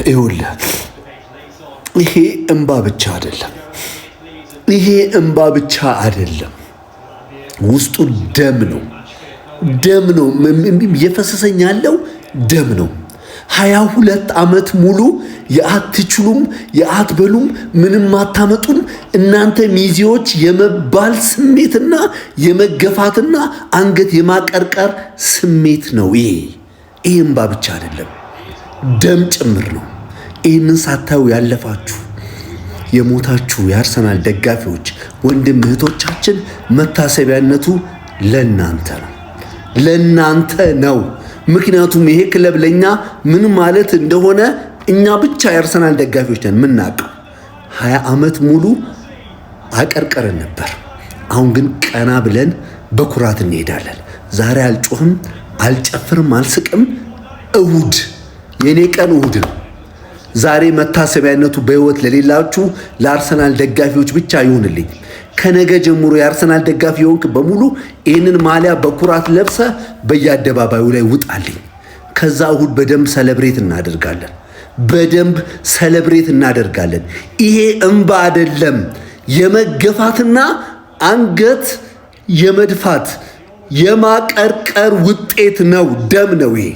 ይኸውልህ ይሄ እንባ ብቻ አይደለም። ይሄ እንባ ብቻ አይደለም። ውስጡ ደም ነው። ደም ነው እየፈሰሰኝ ያለው ደም ነው። 22 ዓመት ሙሉ የአትችሉም የአትበሉም ምንም አታመጡም እናንተ ሚዜዎች የመባል ስሜትና የመገፋትና አንገት የማቀርቀር ስሜት ነው። ይሄ እንባ ብቻ አይደለም፣ ደም ጭምር ነው። ይህንን ሳታዩ ያለፋችሁ የሞታችሁ የአርሰናል ደጋፊዎች ወንድም እህቶቻችን መታሰቢያነቱ ለናንተ ነው፣ ለናንተ ነው። ምክንያቱም ይሄ ክለብ ለኛ ምን ማለት እንደሆነ እኛ ብቻ የአርሰናል ደጋፊዎች ነን የምናውቀው። 20 ዓመት ሙሉ አቀርቀረን ነበር። አሁን ግን ቀና ብለን በኩራት እንሄዳለን። ዛሬ አልጮህም፣ አልጨፍርም፣ አልስቅም። እሁድ የኔ ቀን እሁድ ነው። ዛሬ መታሰቢያነቱ በህይወት ለሌላችሁ ለአርሰናል ደጋፊዎች ብቻ ይሁንልኝ። ከነገ ጀምሮ የአርሰናል ደጋፊ የሆንክ በሙሉ ይህንን ማሊያ በኩራት ለብሰ በየአደባባዩ ላይ ውጣልኝ። ከዛ እሁድ በደንብ ሰለብሬት እናደርጋለን፣ በደንብ ሰለብሬት እናደርጋለን። ይሄ እንባ አይደለም፣ የመገፋትና አንገት የመድፋት የማቀርቀር ውጤት ነው። ደም ነው ይሄ።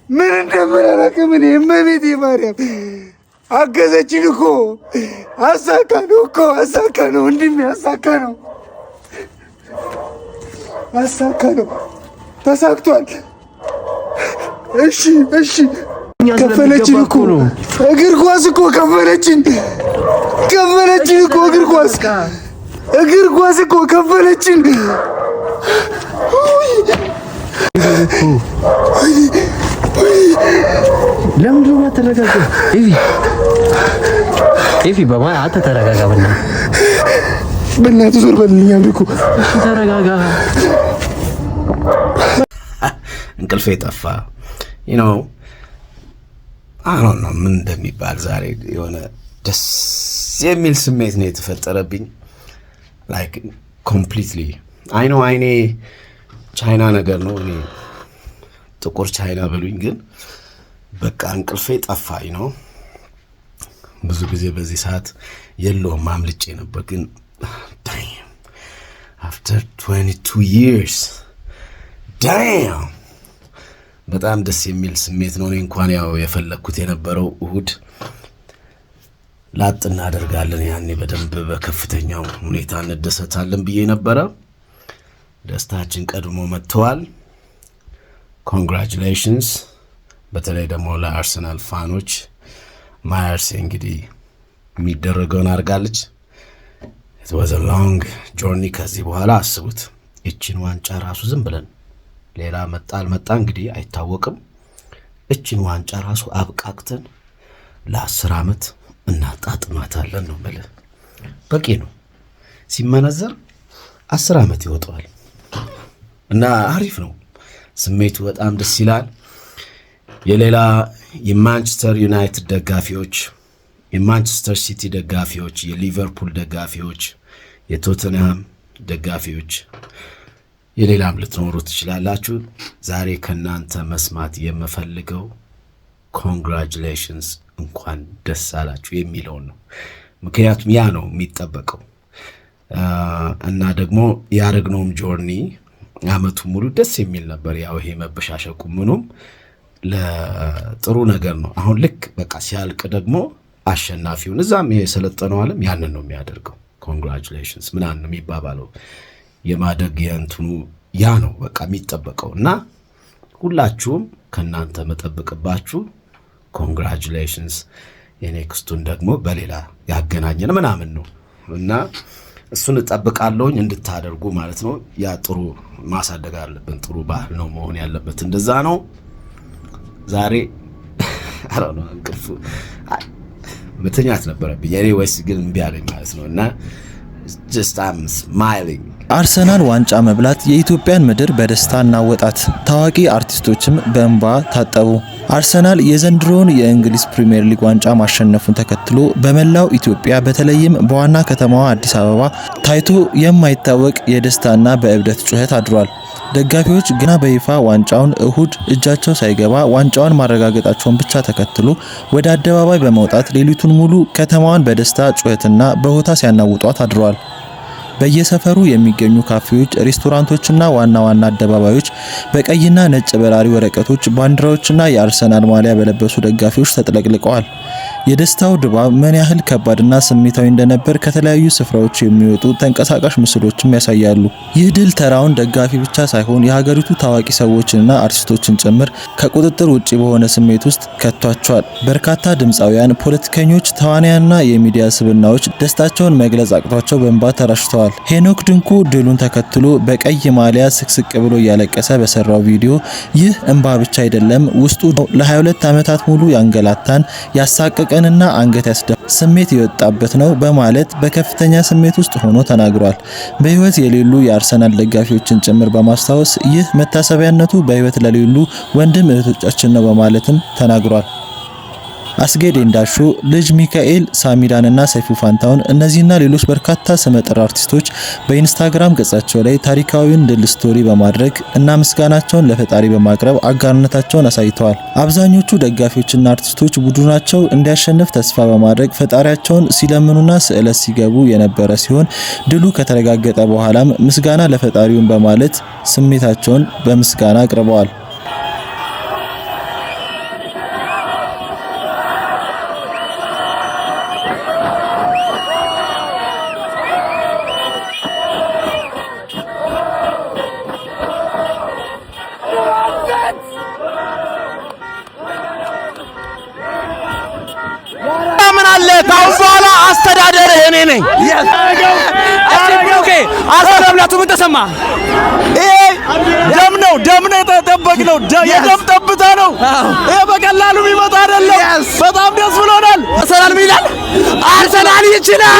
ምን እንደምናረቅም እኔ እመቤቴ ማርያም አገዘችን እኮ። አሳካ ነው እኮ አሳካ ነው እንዲም ያሳካ ነው አሳካ ነው። ተሳክቷል። እሺ እሺ ከፈለችን እኮ እግር ኳስ እኮ ከፈለችን እኮ እግር ኳስ እኮ ከፈለችን። ለምንድን ነው የማትረጋጋው? ኤፊ በማን አንተ ተረጋጋ። በእናትህ ዞር በልልኝ አልኩ እኮ። ተረጋጋ። እንቅልፌ ጠፋ። አሁን ነው ምን እንደሚባል ዛሬ የሆነ ደስ የሚል ስሜት ነው የተፈጠረብኝ። ላይክ ኮምፕሊትሊ አይኔ ቻይና ነገር ነው። እኔ ጥቁር ቻይና በሉኝ፣ ግን በቃ እንቅልፌ ጠፋኝ ነው። ብዙ ጊዜ በዚህ ሰዓት የለውም አምልጬ ነበር፣ ግን after 22 years damn በጣም ደስ የሚል ስሜት ነው። እኔ እንኳን ያው የፈለግኩት የነበረው እሁድ ላጥ እናደርጋለን፣ ያኔ በደንብ በከፍተኛው ሁኔታ እንደሰታለን ብዬ ነበረ። ደስታችን ቀድሞ መጥተዋል። ኮንግራቹሌሽንስ። በተለይ ደግሞ ለአርሰናል ፋኖች ማየርስ እንግዲህ የሚደረገውን አድርጋለች። it was a long journey። ከዚህ በኋላ አስቡት እቺን ዋንጫ ራሱ ዝም ብለን ሌላ መጣ አልመጣ እንግዲህ አይታወቅም። እቺን ዋንጫ ራሱ አብቃቅተን ለ10 ዓመት እናጣጥማታለን ነው ማለት በቂ ነው። ሲመነዘር 10 ዓመት ይወጣዋል እና አሪፍ ነው። ስሜቱ በጣም ደስ ይላል። የሌላ የማንቸስተር ዩናይትድ ደጋፊዎች፣ የማንቸስተር ሲቲ ደጋፊዎች፣ የሊቨርፑል ደጋፊዎች፣ የቶተንሃም ደጋፊዎች የሌላም ልትኖሩ ትችላላችሁ። ዛሬ ከናንተ መስማት የምፈልገው ኮንግራቹሌሽንስ እንኳን ደስ አላችሁ የሚለው ነው። ምክንያቱም ያ ነው የሚጠበቀው እና ደግሞ ያረግነውም ጆርኒ አመቱ ሙሉ ደስ የሚል ነበር። ያው ይሄ መበሻሸቁ ምኑም ለጥሩ ነገር ነው። አሁን ልክ በቃ ሲያልቅ ደግሞ አሸናፊውን እዛም የሰለጠነው ዓለም ያንን ነው የሚያደርገው። ኮንግራቹሌሽንስ ምናምን ነው የሚባባለው። የማደግ የእንትኑ ያ ነው በቃ የሚጠበቀው እና ሁላችሁም ከናንተ መጠበቅባችሁ ኮንግራቹሌሽንስ የኔክስቱን ደግሞ በሌላ ያገናኘን ምናምን ነው እና እሱን እጠብቃለሁኝ እንድታደርጉ ማለት ነው። ያ ጥሩ ማሳደግ አለብን። ጥሩ ባህል ነው መሆን ያለበት። እንደዛ ነው። ዛሬ አላና እንቅልፍ መተኛት ነበረብኝ እኔ ወይስ ግን እምቢ አለኝ ማለት ነው እና just I'm smiling። አርሰናል ዋንጫ መብላት የኢትዮጵያን ምድር በደስታ እናወጣት። ታዋቂ አርቲስቶችም በእንባ ታጠቡ። አርሰናል የዘንድሮውን የእንግሊዝ ፕሪሚየር ሊግ ዋንጫ ማሸነፉን ተከትሎ በመላው ኢትዮጵያ በተለይም በዋና ከተማዋ አዲስ አበባ ታይቶ የማይታወቅ የደስታና በእብደት ጩኸት አድሯል። ደጋፊዎች ገና በይፋ ዋንጫውን እሁድ እጃቸው ሳይገባ ዋንጫውን ማረጋገጣቸውን ብቻ ተከትሎ ወደ አደባባይ በመውጣት ሌሊቱን ሙሉ ከተማዋን በደስታ ጩኸትና በሆታ ሲያናውጧት አድረዋል። በየሰፈሩ የሚገኙ ካፌዎች፣ ሬስቶራንቶችና ዋና ዋና አደባባዮች በቀይና ነጭ በራሪ ወረቀቶች፣ ባንዲራዎችና የአርሰናል ማሊያ በለበሱ ደጋፊዎች ተጥለቅልቀዋል። የደስታው ድባብ ምን ያህል ከባድና ስሜታዊ እንደነበር ከተለያዩ ስፍራዎች የሚወጡ ተንቀሳቃሽ ምስሎችም ያሳያሉ። ይህ ድል ተራውን ደጋፊ ብቻ ሳይሆን የሀገሪቱ ታዋቂ ሰዎችንና አርቲስቶችን ጭምር ከቁጥጥር ውጪ በሆነ ስሜት ውስጥ ከቷቸዋል። በርካታ ድምፃውያን፣ ፖለቲከኞች፣ ተዋናያንና የሚዲያ ስብናዎች ደስታቸውን መግለጽ አቅቷቸው በእንባ ተራሽተዋል። ሄኖክ ድንቁ ድሉን ተከትሎ በቀይ ማሊያ ስቅስቅ ብሎ እያለቀሰ በሰራው ቪዲዮ ይህ እንባ ብቻ አይደለም፣ ውስጡ ለ22 ዓመታት ሙሉ ያንገላታን ያሳቀቀንና አንገት ያስደፋ ስሜት የወጣበት ነው በማለት በከፍተኛ ስሜት ውስጥ ሆኖ ተናግሯል። በህይወት የሌሉ የአርሰናል ደጋፊዎችን ጭምር በማስታወስ ይህ መታሰቢያነቱ በህይወት ለሌሉ ወንድም እህቶቻችን ነው በማለትም ተናግሯል። አስጌድ እንዳሾ፣ ልጅ ሚካኤል፣ ሳሚዳንና ሰይፉ ፋንታውን እነዚህና ሌሎች በርካታ ስመጥር አርቲስቶች በኢንስታግራም ገጻቸው ላይ ታሪካዊውን ድል ስቶሪ በማድረግ እና ምስጋናቸውን ለፈጣሪ በማቅረብ አጋርነታቸውን አሳይተዋል። አብዛኞቹ ደጋፊዎችና አርቲስቶች ቡድናቸው እንዲያሸንፍ ተስፋ በማድረግ ፈጣሪያቸውን ሲለምኑና ስዕለት ሲገቡ የነበረ ሲሆን ድሉ ከተረጋገጠ በኋላም ምስጋና ለፈጣሪውን በማለት ስሜታቸውን በምስጋና አቅርበዋል። በኋላ አስተዳደርህ እኔ ነኝ። ኦኬ አስተዳደርላቱ ምን ተሰማ? ይሄ ደም ነው የተጠበቅነው፣ የደም ጠብታ ነው። ይሄ በቀላሉ የሚመጣ አይደለም። በጣም ደስ ብሎናል። አርሰናል ምን ይላል? አርሰናል ይችላል።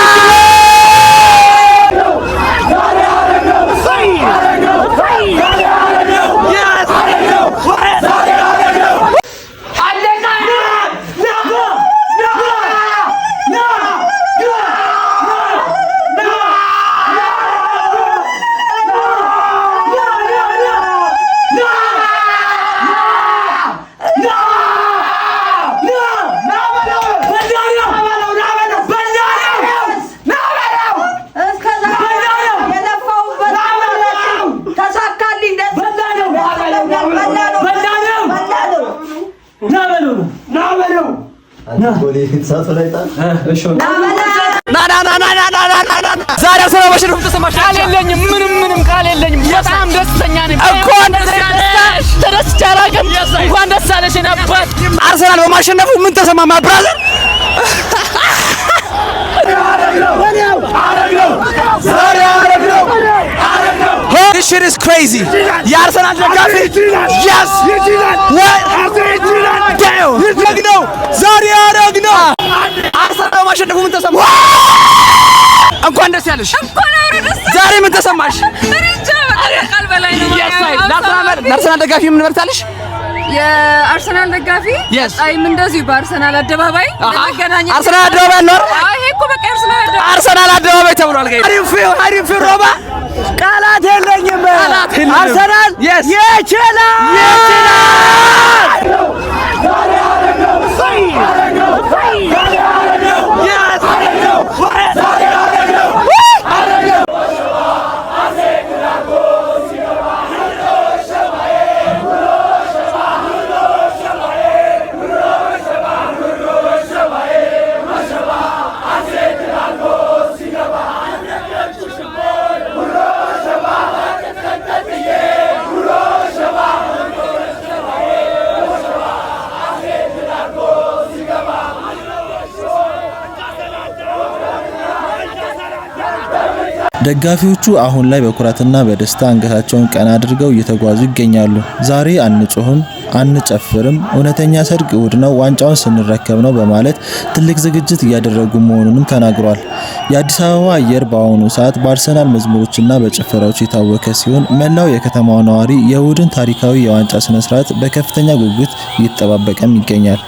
ዛሬ ሰላማችን ተሰማሽ? ቃል የለኝም፣ ምንም ቃል የለኝም። በጣም ደስተኛ ነኝ። እንኳን ተደስቼ አላውቅም። እንኳን ደስ አለሽ ነበር። አርሰናል በማሸነፉ ምን ተሰማማ ብራዘር? This shit is crazy. የአርሰናል ደጋፊ yes ነው ዛሬ ያደረግነው። አርሰናል በማሸነፉ ምን ተሰማ? እንኳን ደስ ያለሽ። ዛሬ ምን ተሰማሽ? ለአርሰናል ደጋፊ ምን መልእክታለሽ? የአርሰናል ደጋፊ አይም እንደዚህ በአርሰናል አደባባይ ለመገናኘት አርሰናል አደባባይ ነው። አይ እኮ በቃ አርሰናል አደባባይ ተብሏል። ጋር አሪፍ ሮባ ቃላት የለኝም። አርሰናል ይችላል። ደጋፊዎቹ አሁን ላይ በኩራትና በደስታ አንገታቸውን ቀና አድርገው እየተጓዙ ይገኛሉ። ዛሬ አንጮህም፣ አንጨፍርም፣ እውነተኛ ሰርግ እሁድ ነው፣ ዋንጫውን ስንረከብ ነው በማለት ትልቅ ዝግጅት እያደረጉ መሆኑንም ተናግሯል። የአዲስ አበባ አየር በአሁኑ ሰዓት በአርሰናል መዝሙሮችና በጭፈራዎች የታወከ ሲሆን መላው የከተማው ነዋሪ የእሁድን ታሪካዊ የዋንጫ ስነ ስርዓት በከፍተኛ ጉጉት እየተጠባበቀም ይገኛል።